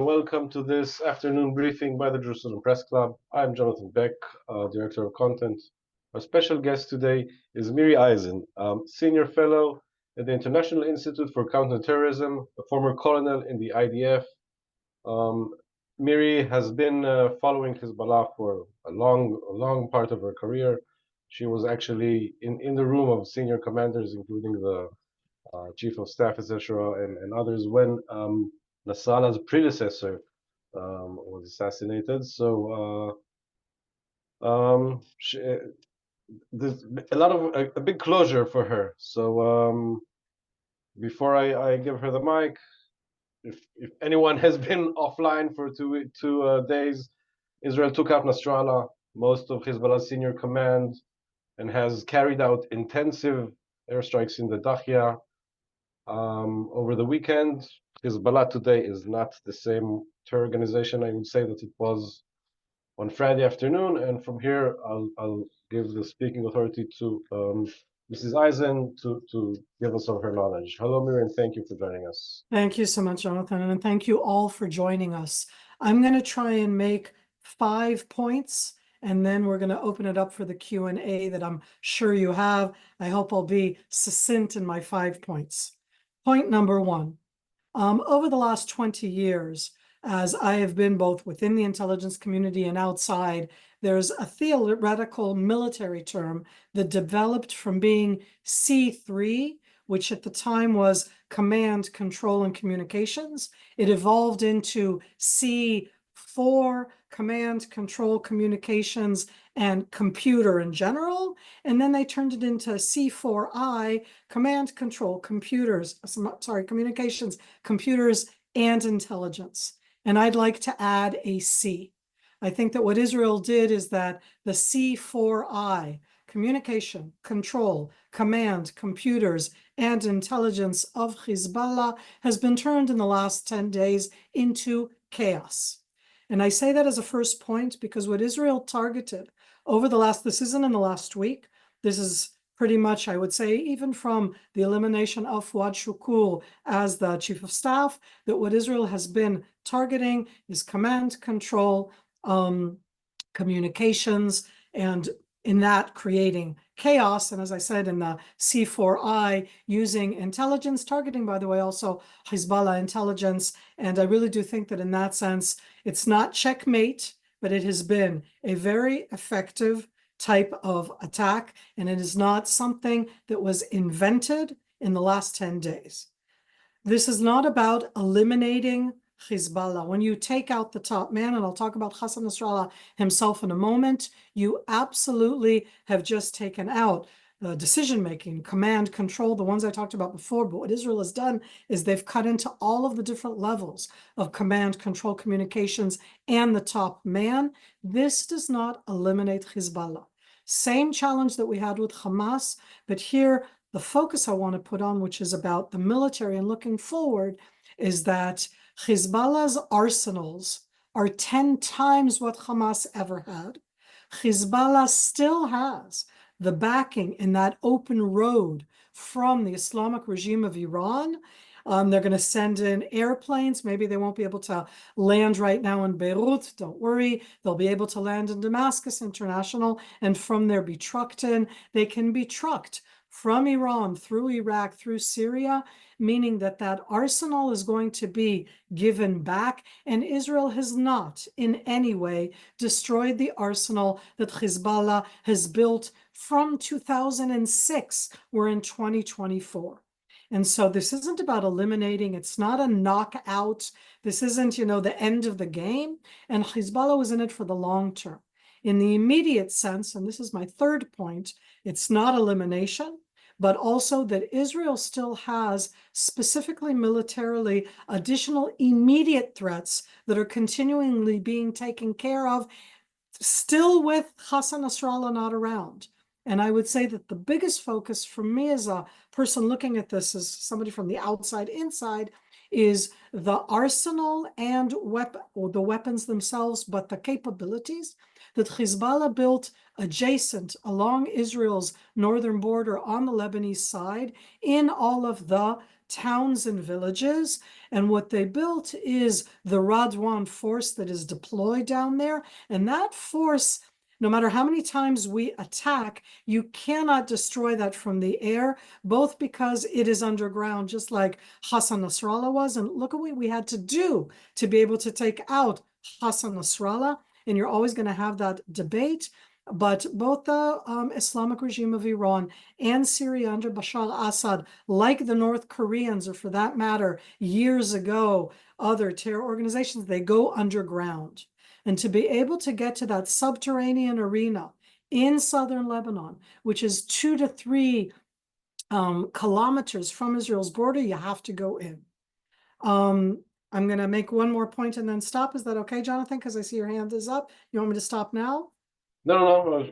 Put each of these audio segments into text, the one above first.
welcome to this afternoon briefing by the Jerusalem Press Club. I'm Jonathan Beck, Director of Content. Our special guest today is Miri Eisen, Senior Fellow at the International Institute for Counterterrorism, a former colonel in the IDF. Miri has been following Hezbollah for a long part of her career. She was actually in the room of senior commanders, including the Chief of Staff, etc., and others, when Nasrallah's predecessor was assassinated. So there's a big closure for her. So before I give her the mic, if anyone has been offline for two days, Israel took out Nasrallah, most of Hezbollah's senior command, and has carried out intensive airstrikes in the Dahya. Over the weekend, Hezbollah today is not the same terror organization I would say that it was on Friday afternoon. And from here, I'll give the speaking authority to Mrs. Eisen to give us of her knowledge. Hello, Miri, and thank you for joining us. Thank you so much, Jonathan, and thank you all for joining us. I'm going to try and make 5 points, and then we're going to open it up for the Q&A that I'm sure you have. I hope I'll be succinct in my 5 points. Point number 1, over the last 20 years, as I have been both within the intelligence community and outside, there's a theoretical military term that developed from being C3, which at the time was command, control, and communications. It evolved into C4, command, control, communications, and computer in general. And then they turned it into C4I, command, control, communications, computers, and intelligence. And I'd like to add a C. I think that what Israel did is that the C4I, communication, control, command, computers, and intelligence of Hezbollah has been turned in the last 10 days into chaos. And I say that as a first point because what Israel targeted over the last, this isn't in the last week, this is pretty much, I would say, even from the elimination of Fuad Shukur as the Chief of Staff, that what Israel has been targeting is command, control, communications, and in that creating chaos. And as I said, in the C4I, using intelligence, targeting, by the way, also Hezbollah intelligence. And I really do think that in that sense, it's not checkmate, but it has been a very effective type of attack. And it is not something that was invented in the last 10 days. This is not about eliminating Hezbollah. When you take out the top man, and I'll talk about Hassan Nasrallah himself in a moment, you absolutely have just taken out decision-making, command, control, the ones I talked about before. But what Israel has done is they've cut into all of the different levels of command, control, communications, and the top man. This does not eliminate Hezbollah. Same challenge that we had with Hamas, but here the focus I want to put on, which is about the military and looking forward, is that Hezbollah's arsenals are 10 times what Hamas ever had. Hezbollah still has the backing in that open road from the Islamic Regime of Iran. They're going to send in airplanes. Maybe they won't be able to land right now in Beirut. Don't worry. They'll be able to land in Damascus International, and from there be trucked in. They can be trucked from Iran through Iraq, through Syria, meaning that that arsenal is going to be given back. And Israel has not in any way destroyed the arsenal that Hezbollah has built from 2006. We're in 2024. And so this isn't about eliminating. It's not a knockout. This isn't, the end of the game. And Hezbollah was in it for the long term. In the immediate sense, and this is my third point, it's not elimination, but also that Israel still has, specifically militarily, additional immediate threats that are continually being taken care of, still with Hassan Nasrallah not around. And I would say that the biggest focus for me as a person looking at this, as somebody from the outside inside, is the arsenal and the weapons themselves, but the capabilities that Hezbollah built adjacent along Israel's northern border on the Lebanese side in all of the towns and villages. And what they built is the Radwan force that is deployed down there. And that force, no matter how many times we attack, you cannot destroy that from the air, both because it is underground, just like Hassan Nasrallah was. And look at what we had to do to be able to take out Hassan Nasrallah. And you're always going to have that debate. But both the Islamic regime of Iran and Syria under Bashar al-Assad, like the North Koreans, or for that matter, years ago, other terror organizations, they go underground. And to be able to get to that subterranean arena in southern Lebanon, which is 2 to 3 kilometers from Israel's border, you have to go in. I'm going to make one more point and then stop. Is that okay, Jonathan? Because I see your hand is up. You want me to stop now? No.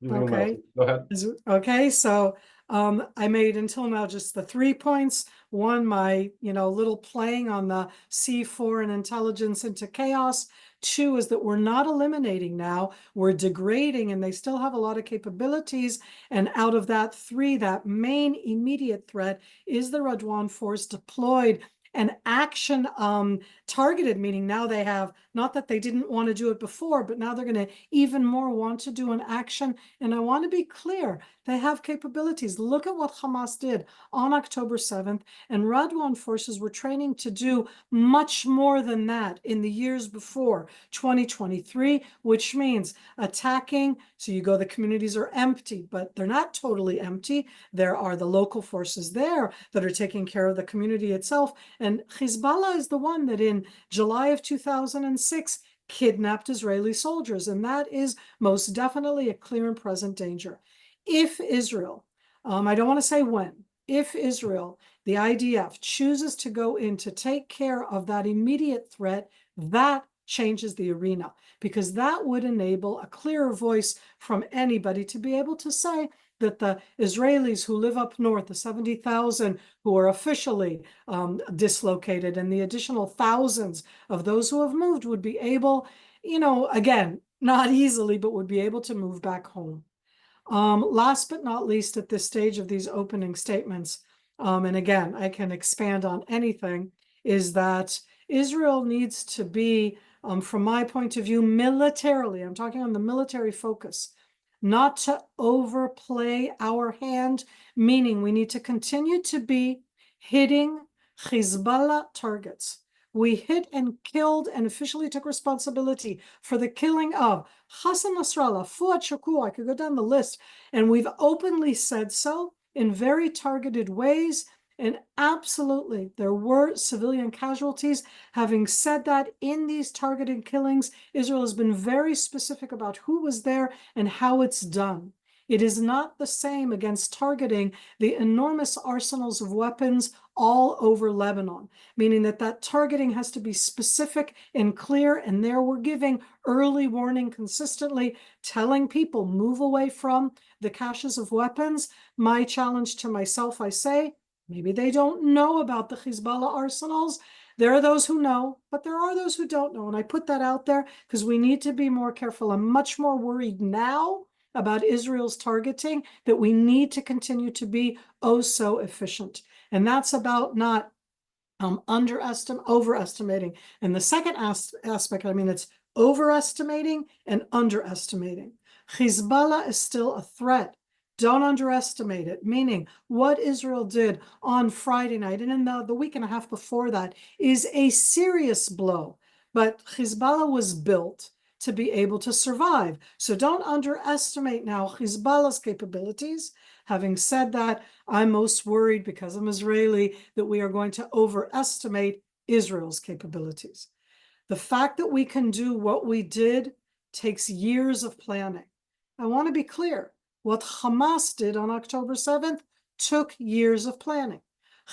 Okay. Go ahead. Okay, so I made until now just the 3 points. One, my little playing on the C4 and intelligence into chaos. 2 is that we're not eliminating now, we're degrading, and they still have a lot of capabilities. And out of that 3, that main immediate threat is the Radwan force deployed and action targeted, meaning now they have, not that they didn't want to do it before, but now they're going to even more want to do an action. And I want to be clear, they have capabilities. Look at what Hamas did on October 7th, and Radwan forces were training to do much more than that in the years before 2023, which means attacking. So you go, the communities are empty, but they're not totally empty. There are the local forces there that are taking care of the community itself. And Hezbollah is the one that in July of 2006 kidnapped Israeli soldiers. And that is most definitely a clear and present danger. If Israel, I don't want to say when, if Israel, the IDF, chooses to go in to take care of that immediate threat, that changes the arena, because that would enable a clearer voice from anybody to be able to say that the Israelis who live up north, the 70,000 who are officially dislocated, and the additional thousands of those who have moved would be able, again, not easily, but would be able to move back home. Last but not least, at this stage of these opening statements, and again, I can expand on anything, is that Israel needs to be, from my point of view, militarily, I'm talking on the military focus, not to overplay our hand, meaning we need to continue to be hitting Hezbollah targets. We hit and killed and officially took responsibility for the killing of Hassan Nasrallah, Fuad Shakur, I could go down the list, and we've openly said so in very targeted ways. And absolutely, there were civilian casualties. Having said that, in these targeted killings, Israel has been very specific about who was there and how it's done. It is not the same against targeting the enormous arsenals of weapons all over Lebanon, meaning that that targeting has to be specific and clear. And there we're giving early warning consistently, telling people move away from the caches of weapons. My challenge to myself, I say, maybe they don't know about the Hezbollah arsenals. There are those who know, but there are those who don't know. And I put that out there because we need to be more careful. I'm much more worried now about Israel's targeting, that we need to continue to be oh so efficient. And that's about not overestimating. And the second aspect, it's overestimating and underestimating. Hezbollah is still a threat. Don't underestimate it, meaning what Israel did on Friday night and in the week and a half before that is a serious blow. But Hezbollah was built to be able to survive. So don't underestimate now Hezbollah's capabilities. Having said that, I'm most worried, because I'm Israeli, that we are going to overestimate Israel's capabilities. The fact that we can do what we did takes years of planning. I want to be clear. What Hamas did on October 7th took years of planning.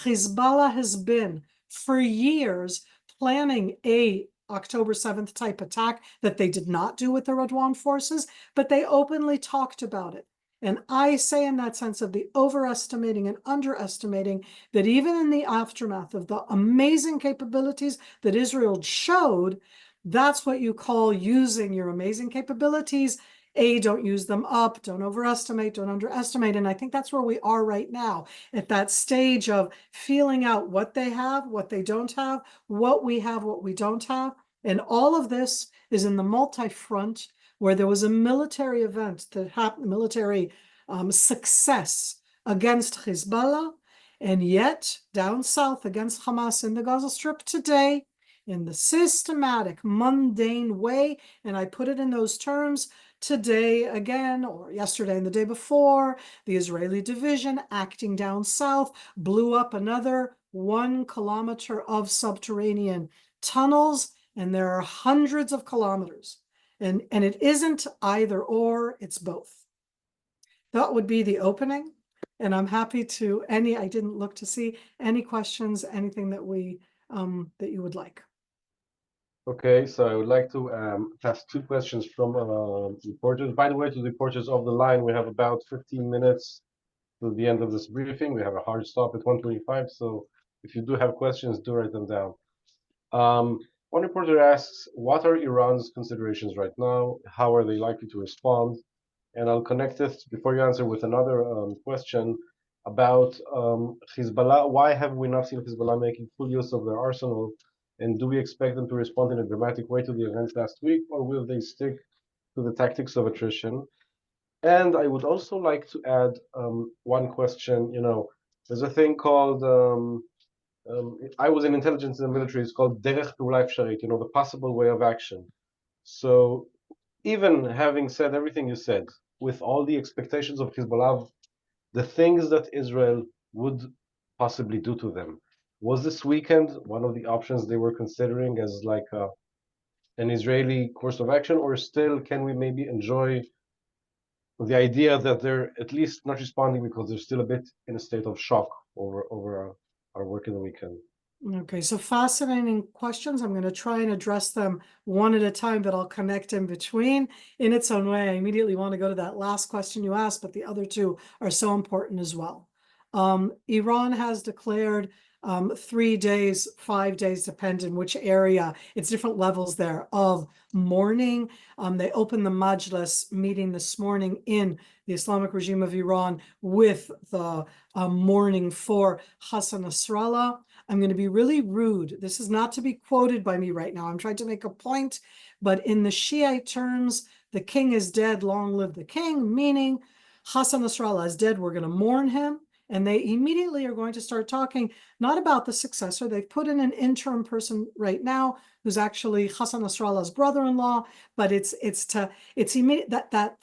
Hezbollah has been, for years, planning a October 7th type attack that they did not do with the Radwan forces, but they openly talked about it. And I say, in that sense of the overestimating and underestimating, that even in the aftermath of the amazing capabilities that Israel showed, that's what you call using your amazing capabilities don't use them up, don't overestimate, don't underestimate. And I think that's where we are right now, at that stage of feeling out what they have, what they don't have, what we have, what we don't have. And all of this is in the multi-front, where there was a military event that happened, military success against Hezbollah, and yet down south against Hamas in the Gaza Strip today, in the systematic, mundane way, and I put it in those terms, today again, or yesterday and the day before, the Israeli division acting down south blew up another 1 kilometer of subterranean tunnels, and there are hundreds of kilometers. And it isn't either or, it's both. That would be the opening. And I'm happy to I didn't look to see any questions, anything that that you would like. Okay, so I would like to ask 2 questions from reporters. By the way, to the reporters of the line, we have about 15 minutes to the end of this briefing. We have a hard stop at 1:25, so if you do have questions, do write them down. One reporter asks, what are Iran's considerations right now? How are they likely to respond? And I'll connect this, before you answer, with another question about Hezbollah. Why have we not seen Hezbollah making full use of their arsenal? And do we expect them to respond in a dramatic way to the events last week, or will they stick to the tactics of attrition? And I would also like to add one question. There's a thing called, I was in intelligence in the military, it's called derech פעולה אפשרית, the possible way of action. So even having said everything you said, with all the expectations of Hezbollah, the things that Israel would possibly do to them, was this weekend one of the options they were considering as like an Israeli course of action, or still can we maybe enjoy the idea that they're at least not responding because they're still a bit in a state of shock over our work in the weekend? Okay, so fascinating questions. I'm going to try and address them one at a time, but I'll connect in between in its own way. I immediately want to go to that last question you asked, but the other two are so important as well. Iran has declared 3 days, 5 days, depending which area. It's different levels there of mourning. They opened the Majlis meeting this morning in the Islamic Regime of Iran with the mourning for Hassan Nasrallah. I'm going to be really rude. This is not to be quoted by me right now. I'm trying to make a point, but in the Shiite terms, the king is dead, long live the king, meaning Hassan Nasrallah is dead, we're going to mourn him. And they immediately are going to start talking not about the successor. They've put in an interim person right now who's actually Hassan Nasrallah's brother-in-law, but it's immediate that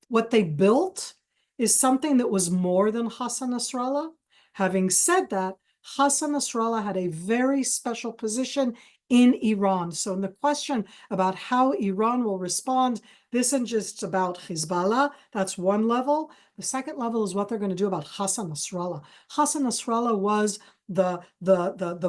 what they built is something that was more than Hassan Nasrallah. Having said that, Hassan Nasrallah had a very special position in Iran. So in the question about how Iran will respond, this isn't just about Hezbollah. That's one level. The second level is what they're going to do about Hassan Nasrallah. Hassan Nasrallah was the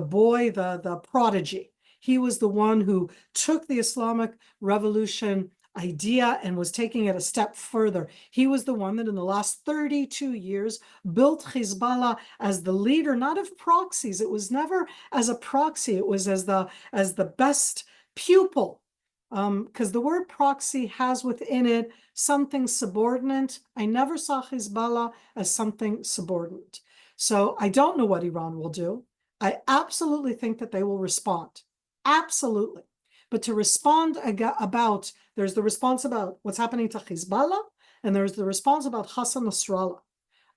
boy, the prodigy. He was the one who took the Islamic Revolution idea and was taking it a step further. He was the one that in the last 32 years built Hezbollah as the leader, not of proxies. It was never as a proxy. It was as the best pupil. Because the word proxy has within it something subordinate. I never saw Hezbollah as something subordinate. So I don't know what Iran will do. I absolutely think that they will respond. Absolutely. But to respond about, there's the response about what's happening to Hezbollah, and there's the response about Hassan Nasrallah.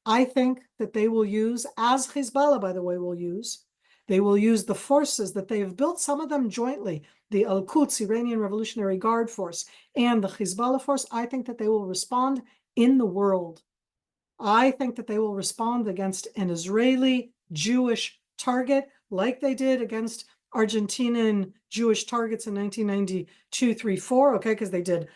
I think that they will use, as Hezbollah, by the way, they will use the forces that they have built, some of them jointly, the Al-Quds Iranian Revolutionary Guard Force and the Hezbollah force. I think that they will respond in the world. I think that they will respond against an Israeli Jewish target like they did against Argentinian Jewish targets in 1992-3-4, okay, because they did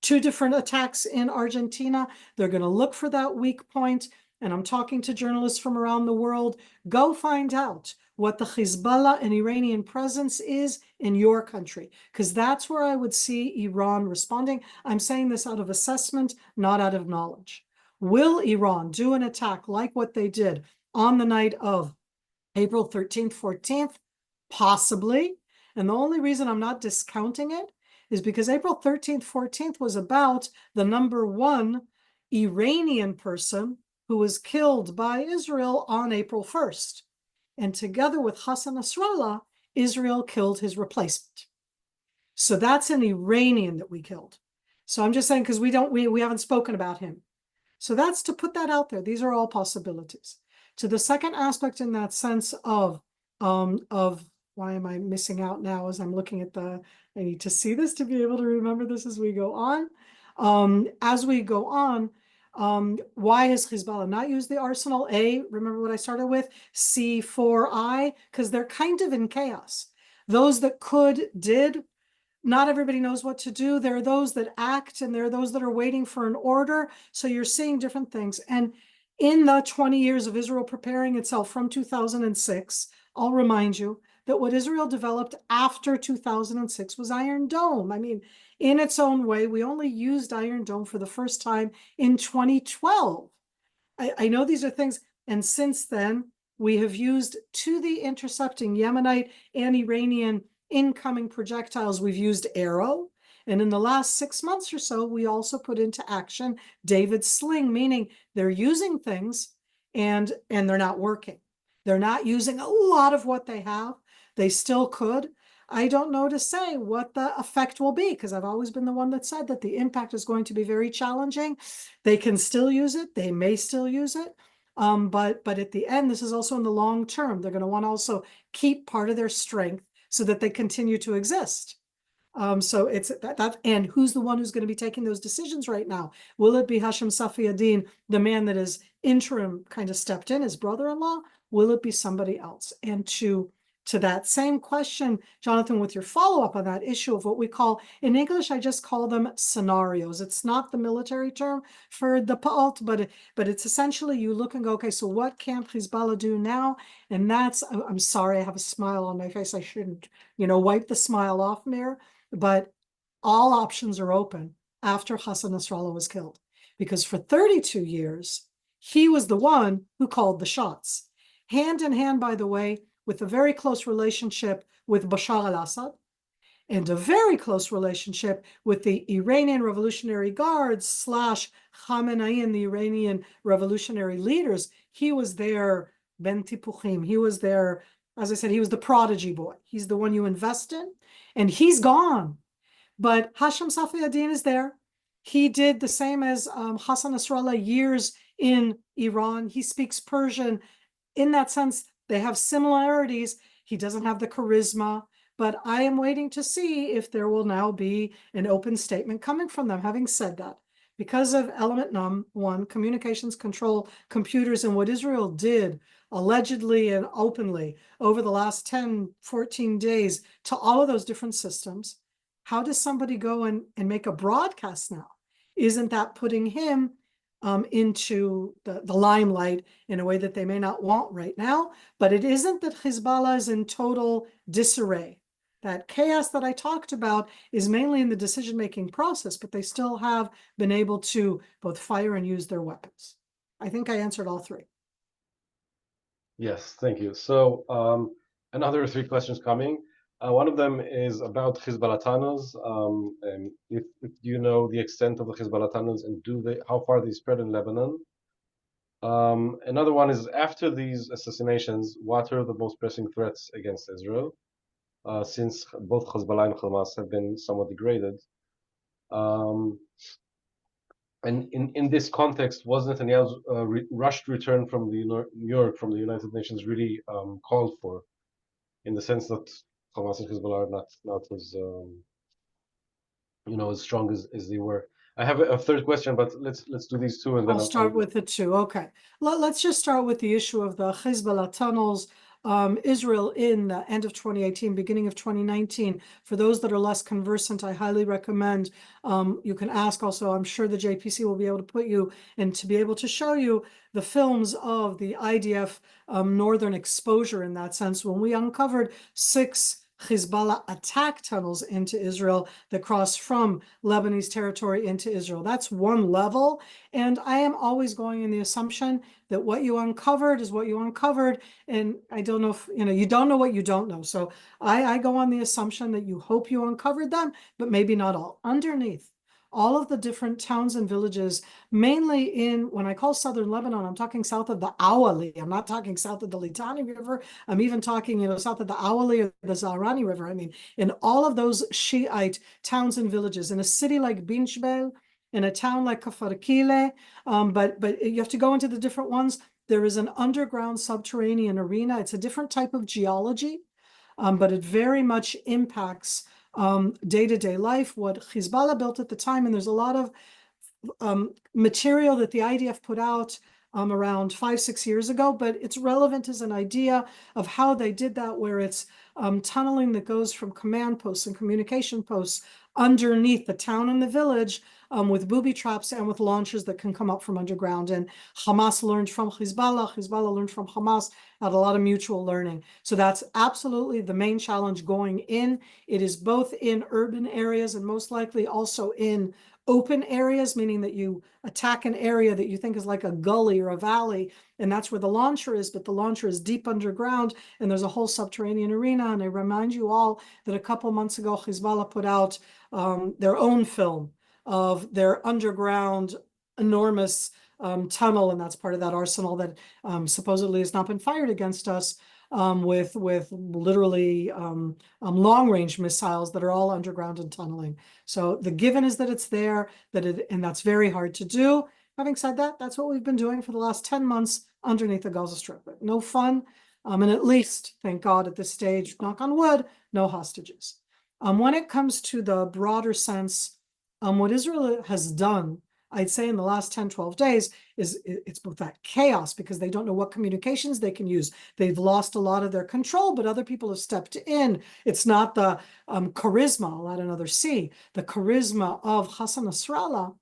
2 different attacks in Argentina. They're going to look for that weak point, and I'm talking to journalists from around the world. Go find out what the Hezbollah and Iranian presence is in your country, because that's where I would see Iran responding. I'm saying this out of assessment, not out of knowledge. Will Iran do an attack like what they did on the night of April 13th, 14th? Possibly. And the only reason I'm not discounting it is because April 13th, 14th was about the number one Iranian person who was killed by Israel on April 1st. And together with Hassan Nasrallah, Israel killed his replacement. So that's an Iranian that we killed. So I'm just saying, because we haven't spoken about him. So that's to put that out there. These are all possibilities. To the second aspect in that sense of why am I missing out now as I'm looking at I need to see this to be able to remember this as we go on. As we go on, why has Hezbollah not used the arsenal? Remember what I started with? C4I, because they're kind of in chaos. Those that did. Not everybody knows what to do. There are those that act, and there are those that are waiting for an order. So you're seeing different things. And in the 20 years of Israel preparing itself from 2006, I'll remind you that what Israel developed after 2006 was Iron Dome. I mean, in its own way, we only used Iron Dome for the first time in 2012. I know these are things, and since then, we have used to the intercepting Yemenite and Iranian incoming projectiles, we've used Arrow. And in the last 6 months or so, we also put into action David's Sling, meaning they're using things and they're not working. They're not using a lot of what they have. They still could. I don't know to say what the effect will be, because I've always been the one that said that the impact is going to be very challenging. They can still use it. They may still use it. But at the end, this is also in the long term. They're going to want to also keep part of their strength so that they continue to exist. So it's that, and who's the one who's going to be taking those decisions right now? Will it be Hashem Safiaddin, the man that is interim kind of stepped in, his brother-in-law? Will it be somebody else? And to that same question, Jonathan, with your follow-up on that issue of what we call, in English, I just call them scenarios. It's not the military term for the Pa'alt, but it's essentially you look and go, okay, so what can Hezbollah do now? And that's, I'm sorry, I have a smile on my face. I shouldn't, wipe the smile off, Mir, but all options are open after Hassan Nasrallah was killed. Because for 32 years, he was the one who called the shots. Hand in hand, by the way, with a very close relationship with Bashar al-Assad and a very close relationship with the Iranian Revolutionary Guards / Khamenei and the Iranian revolutionary leaders. He was their Ben Tipuchim. He was their, as I said, he was the prodigy boy. He's the one you invest in, and he's gone. But Hashem Safiaddin is there. He did the same as Hassan Nasrallah years in Iran. He speaks Persian. In that sense, they have similarities. He doesn't have the charisma, but I am waiting to see if there will now be an open statement coming from them. Having said that, because of element num 1, communications control computers, and what Israel did allegedly and openly over the last 10, 14 days to all of those different systems, how does somebody go and make a broadcast now? Isn't that putting him into the limelight in a way that they may not want right now? But it isn't that Hezbollah is in total disarray. That chaos that I talked about is mainly in the decision-making process, but they still have been able to both fire and use their weapons. I think I answered all three. Yes, thank you. So another 3 questions coming. One of them is about Hezbollah tunnels. And if you know the extent of the Hezbollah tunnels and how far they spread in Lebanon. Another one is, after these assassinations, what are the most pressing threats against Israel? Since both Hezbollah and Hamas have been somewhat degraded. And in this context, was Netanyahu's rushed return from New York from the United Nations really called for, in the sense that Hamas and Hezbollah are not as as strong as they were? I have a third question, but let's do these 2, and then I'll start with the 2. Okay, let's just start with the issue of the Hezbollah tunnels. Israel in the end of 2018, beginning of 2019. For those that are less conversant, I highly recommend, you can ask also, I'm sure the JPC will be able to put you and to be able to show you the films of the IDF northern exposure in that sense, when we uncovered 6 Hezbollah attack tunnels into Israel that cross from Lebanese territory into Israel. That's one level. And I am always going in the assumption that what you uncovered is what you uncovered. And I don't know if, you don't know what you don't know. So I go on the assumption that you hope you uncovered them, but maybe not all. Underneath all of the different towns and villages, mainly in, when I call southern Lebanon, I'm talking south of the Awali. I'm not talking south of the Litani River. I'm even talking, south of the Awali or the Zahrani River. I mean, in all of those Shiite towns and villages, in a city like Binchbel, in a town like Kafarkile, but you have to go into the different ones. There is an underground subterranean arena. It's a different type of geology, but it very much impacts day-to-day life, what Hezbollah built at the time. And there's a lot of material that the IDF put out around 5-6 years ago, but it's relevant as an idea of how they did that, where it's tunneling that goes from command posts and communication posts underneath the town and the village, with booby traps and with launchers that can come up from underground. And Hamas learned from Hezbollah, Hezbollah learned from Hamas, had a lot of mutual learning. So that's absolutely the main challenge going in. It is both in urban areas and most likely also in open areas, meaning that you attack an area that you think is like a gully or a valley, and that's where the launcher is, but the launcher is deep underground, and there's a whole subterranean arena. And I remind you all that a couple months ago, Hezbollah put out their own film of their underground enormous tunnel, and that's part of that arsenal that supposedly has not been fired against us, with literally long-range missiles that are all underground and tunneling. So the given is that it's there, and that's very hard to do. Having said that, that's what we've been doing for the last 10 months underneath the Gaza Strip. But no fun, and at least, thank God, at this stage, knock on wood, no hostages. When it comes to the broader sense, what Israel has done, I'd say in the last 10, 12 days, is it's both that chaos because they don't know what communications they can use. They've lost a lot of their control, but other people have stepped in. It's not the charisma, I'll add another C, the charisma of Hassan Nasrallah.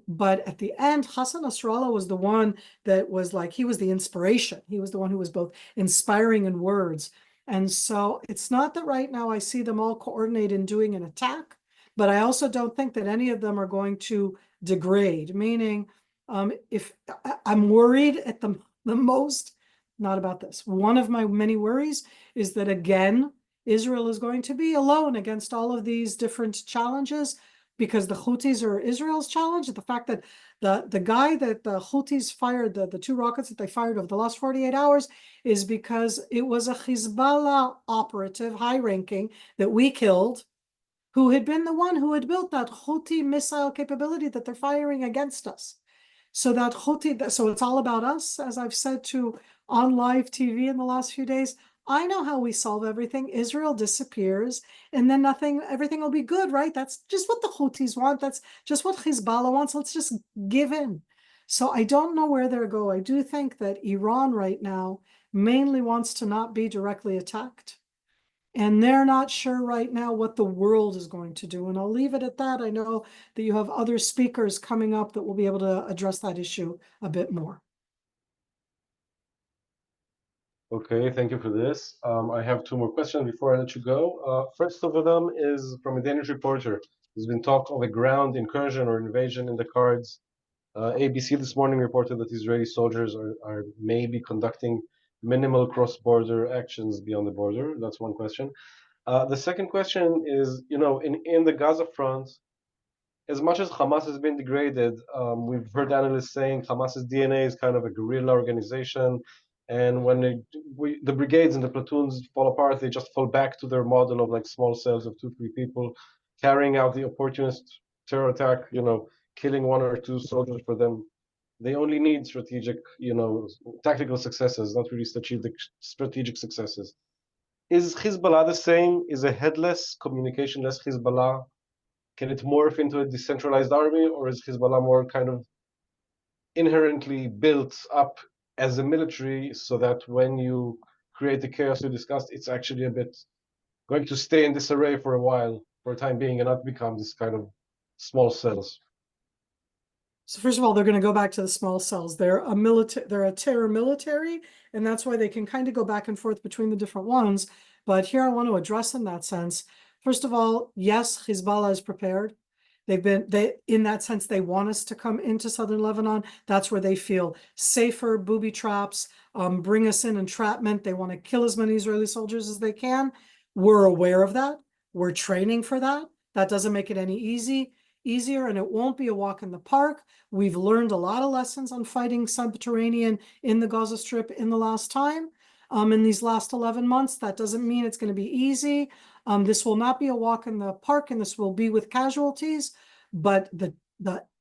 But at the end, Hassan Nasrallah was the one that was like, he was the inspiration. He was the one who was both inspiring in words. And so it's not that right now I see them all coordinate in doing an attack, but I also don't think that any of them are going to degrade, meaning if I'm worried at the most, not about this. One of my many worries is that, again, Israel is going to be alone against all of these different challenges because the Houthis are Israel's challenge. The fact that the guy that the Houthis fired, the 2 rockets that they fired over the last 48 hours, is because it was a Hezbollah operative, high-ranking, that we killed, who had been the one who had built that Houthi missile capability that they're firing against us. So that Houthi, so it's all about us, as I've said to on live TV in the last few days. I know how we solve everything. Israel disappears, and then everything will be good, right? That's just what the Houthis want. That's just what Hezbollah wants. Let's just give in. So I don't know where they'll go. I do think that Iran right now mainly wants to not be directly attacked. And they're not sure right now what the world is going to do. And I'll leave it at that. I know that you have other speakers coming up that will be able to address that issue a bit more. Okay, thank you for this. I have 2 more questions before I let you go. First of them is from a Danish reporter. There's been talk of a ground incursion or invasion in the cards. ABC this morning reported that Israeli soldiers are maybe conducting minimal cross-border actions beyond the border. That's one question. The second question is, in the Gaza front, as much as Hamas has been degraded, we've heard analysts saying Hamas's DNA is kind of a guerrilla organization, and when the brigades and the platoons fall apart, they just fall back to their model of like small cells of 2-3 people carrying out the opportunist terror attack, killing 1 or 2 soldiers for them. They only need strategic, tactical successes, not really strategic successes. Is Hezbollah the same? Is a headless, communicationless Hezbollah? Can it morph into a decentralized army, or is Hezbollah more kind of inherently built up as a military so that when you create the chaos you discussed, it's actually a bit going to stay in disarray for a while, for a time being, and not become this kind of small cells? So first of all, they're going to go back to the small cells. They're a terror military, and that's why they can kind of go back and forth between the different ones. But here I want to address in that sense. First of all, yes, Hezbollah is prepared. In that sense, they want us to come into southern Lebanon. That's where they feel safer, booby traps, bring us in entrapment. They want to kill as many Israeli soldiers as they can. We're aware of that. We're training for that. That doesn't make it any easier, and it won't be a walk in the park. We've learned a lot of lessons on fighting subterranean in the Gaza Strip in the last time. In these last 11 months, that doesn't mean it's going to be easy. This will not be a walk in the park, and this will be with casualties. But the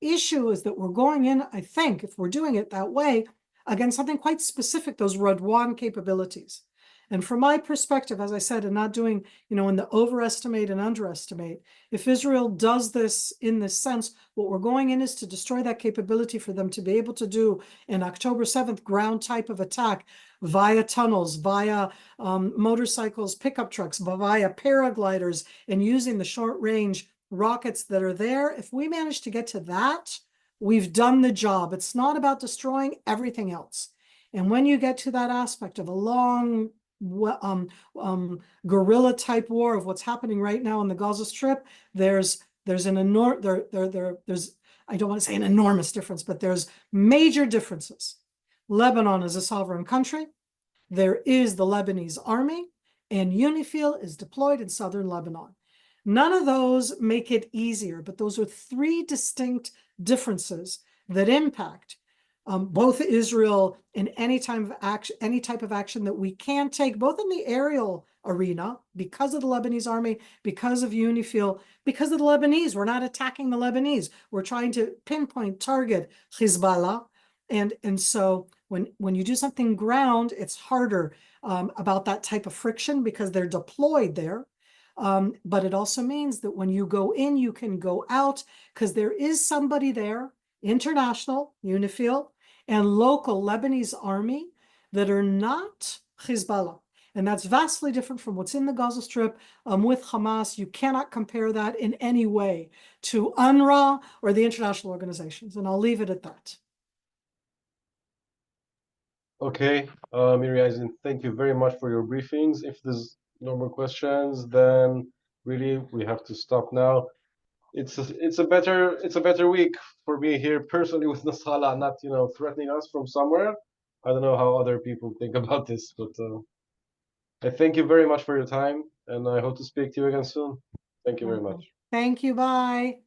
issue is that we're going in, I think, if we're doing it that way, against something quite specific, those Radwan capabilities. And from my perspective, as I said, and not doing, in the overestimate and underestimate, if Israel does this in this sense, what we're going in is to destroy that capability for them to be able to do an October 7th ground type of attack via tunnels, via motorcycles, pickup trucks, via paragliders, and using the short range rockets that are there. If we manage to get to that, we've done the job. It's not about destroying everything else. And when you get to that aspect of a long guerrilla type war of what's happening right now in the Gaza Strip, there's an there's I don't want to say an enormous difference, but there's major differences. Lebanon is a sovereign country. There is the Lebanese army, and UNIFIL is deployed in southern Lebanon. None of those make it easier, but those are three distinct differences that impact both Israel in any type of action that we can take, both in the aerial arena, because of the Lebanese army, because of UNIFIL, because of the Lebanese. We're not attacking the Lebanese. We're trying to pinpoint, target Hezbollah. And so when you do something ground, it's harder about that type of friction because they're deployed there. But it also means that when you go in, you can go out because there is somebody there, international, UNIFIL, and local Lebanese army that are not Hezbollah. And that's vastly different from what's in the Gaza Strip with Hamas. You cannot compare that in any way to UNRWA or the international organizations. And I'll leave it at that. Okay, Miri, thank you very much for your briefings. If there's no more questions, then really we have to stop now. It's a better week for me here personally with Nasrallah not threatening us from somewhere. I don't know how other people think about this, but I thank you very much for your time, and I hope to speak to you again soon. Thank you very much. Thank you. Bye.